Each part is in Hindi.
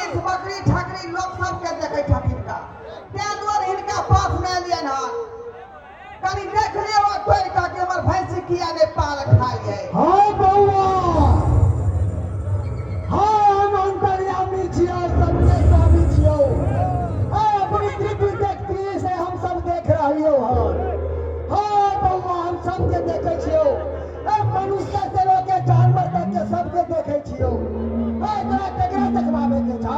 भैंस बकरी ठकरी लोग सबके देखे छथिन का त्या द्वारे हिनका पास में एलियन हन कनी देख लियो तोड़ का के हमर भैंस किया ने पाल खाई है। हां बउआ हां हम अंतर्यामी छियो सबके स्वामी छियो अपनी दृष्टि देखती से हम सब देख रहियो हन। हां बउआ हम सबके देखे छियो मनुष्य से लेके जानवर तक के सबके देखे छियो तोरा केकरा देखबावे के छौ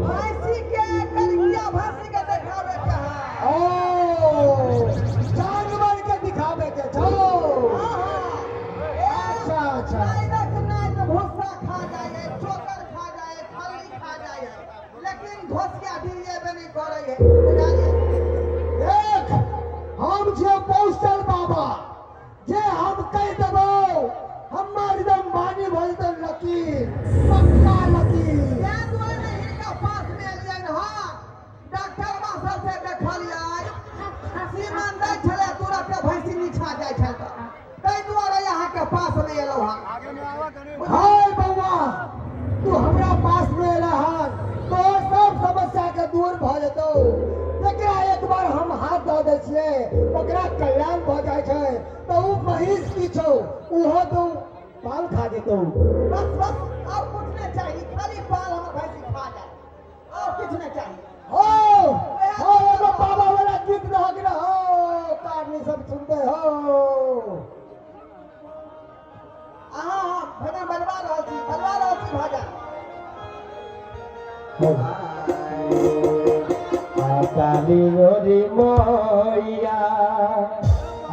भैंसी के करिया भैंसी के देखावे के है ओ जानवर के दिखावे के छौ। अच्छा अच्छा भूसा खा जाए चोकर खा जाए खली खा जाए लेकिन घोसिया दिए नहीं करे है देख हम जे पौसल बाबा जे हम कह देबो हमर एकदम बानी भलतन लकीर पक्का लकीर क्या दुआरे इनका पास में एलियन हां डॉक्टर मास्टर से देखलिए सीमान दै छले तुरंत भैंसी नीचा जाय छल तै दुआरे यहाँ के पास में एलो हां। हाय बउआ तू हमरा पास में एला हन तो सब समस्या के दूर भ जेतौ एकरा एक बार हम हाथ दऽ दै छियै ओकरा कल्याण भ जाइ छै तो उ महीस की छौ उहो तू पाल खा देतौ। बस बस और कुछ नहीं चाहिए खाली पाल हम भैंसी खा जाए और कुछ नहीं चाहिए। हो हो एगो बाबा वाला गीत रह गेल हो कारनी सब सुनते हो हां भजन बजवा रहल छी भजन काली गोरी मोइया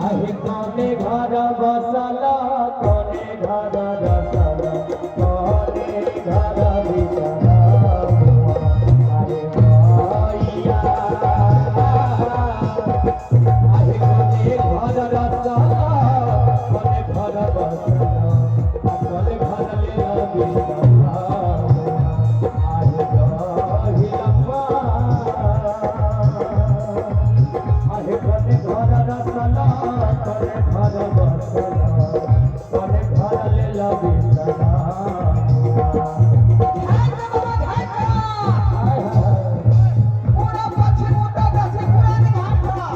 आही कोने घर बसल कोने घर रसल कोने घर बिचल अरे मोइया आही कोने घर रसल कोने घर बसल कोने घर ले बिचल पूरा पश्चिम उत्तर दक्षिण पुरानी घाट था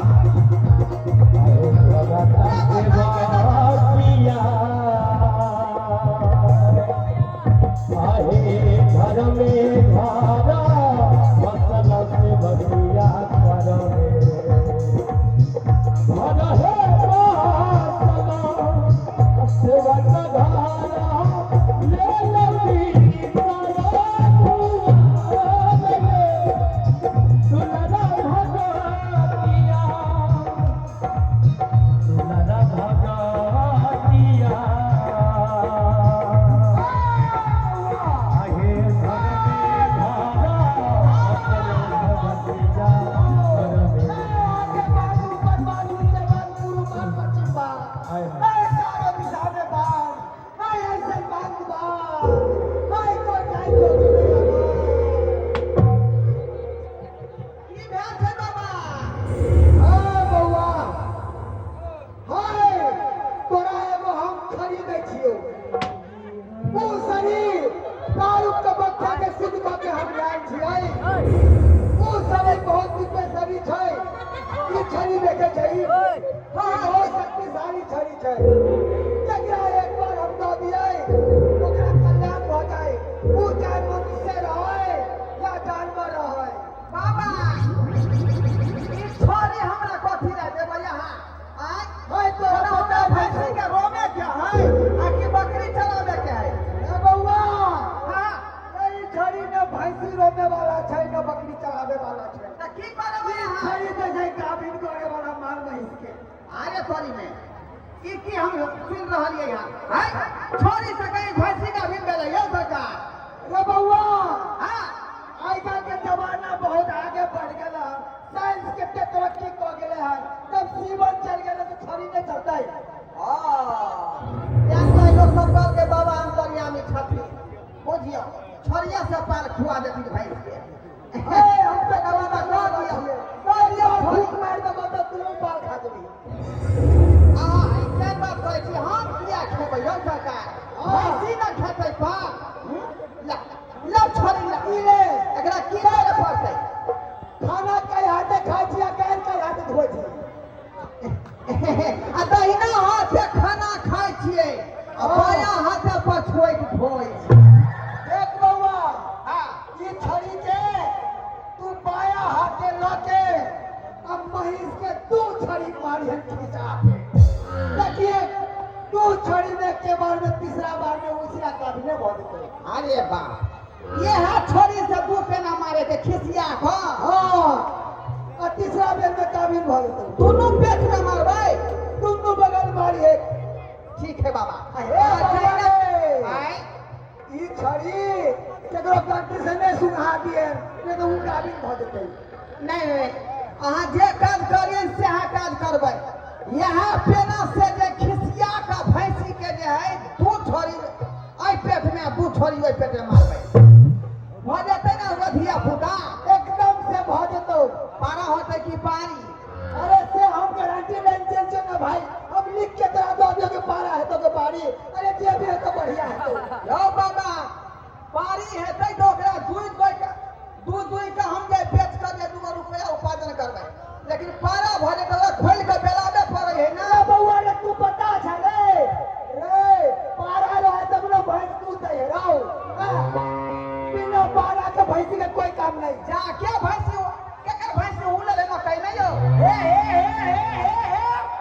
घर में धारा फसल से बसिया घर है छोरी सके भैंसी का भी मिले यो सरकार रे बउआ आजकल के जमाना बहुत आगे बढ़ गया साइंस के तरक्की कर गए हैं तब जीवन चल गए तो छोरी नहीं चलता है लोग सब के बाबा अंतर्यामी छथी बुझियो छोरिया से पाल खुआ देती भैंस के हम तो गवाना कर दिया भूख मार दे तो तू पाल खा देबी ऐसा बात कहै छी हम किया खेबै यो सरकार भैंसी न खेतै पाल ला छोरी ला ई भोज देख बउआ हाँ ये छड़ी के तू बाया हाथे लाके अब महीस के तू छड़ी मारी है खींचा के देखिए तू छड़ी देख के बार में तीसरा बार में उसी का भी ने बहुत करे अरे बाप ये है छोरी से दू पेना मारे के खिसिया को हाँ और तीसरा बेर में काबिल भर देते दोनों पेट में मारबै दोनों बगल मारी है ठीक है बाबा आए ई छड़ी केकरो डॉक्टर से नहीं सुना दिए नहीं तो उ काबिल भर देते नहीं अहाँ जे काज करिए से अहाँ काज करबै यहाँ पेना से जे खिसिया का भैंसी के जे है दू छोरी आई पेट में दू छोरी ओई पेट में मारबै भ जेतै ना रधिया फूटा एकदम से भर देतो पारा होतै कि पारी अरे से हम गारंटी नहीं टेंशन ना भाई हम लिख के करा दो दियो के पारा है तो के पारी अरे जे भी है तो बढ़िया है तो यो बाबा पारी हेतै तो ओकरा दूध के हम जे बेच कर जे 2 रुपया उपार्जन करबै लेकिन पारा भरे तो खोल के बेलाबे पड़ै है ना ना बउआ रे तू पता छै रे पारा रहे तब ना भैंस तू दे रहो बिना पारा के भैंसी के कोई काम नहीं जाके भैंसी केकर भैंसी उले ले मकई नहीं हो हे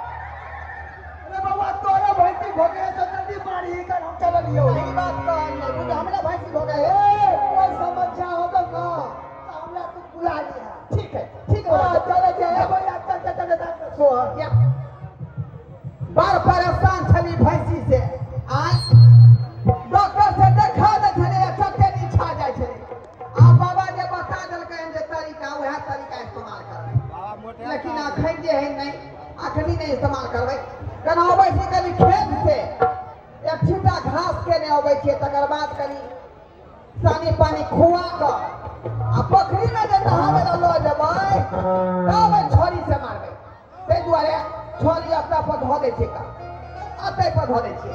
अरे बउआ तोरे भैंसी भोगे तो जल्दी पारी कर हम चलियो सही बात कहल तू हमरा भैंसी हो गए कोई समस्या हो तो ना हमरा तू बुला लिया ठीक है चले जाए भैया चल सो या बार परेशान छली भैंसी से आई डॉक्टर से देखा दे छले चक्के नी छा जाय छले आ बाबा जे बता देलकै जे तरीका वह तरीका इस्तेमाल करबै लेकिन अखन जे है नहीं अखनी नहीं इस्तेमाल करबै कना अबै छी कनी खेत से एक छिटा घास के ने अबै छी तकर बाद कनी सानी पानी खुआ क आ पोखरी में जे नहावे ला ल जेबै तब छोरी से मारबै तै दुआरे छोरी अपना पर धो दै छै का अतै पर धो दै छै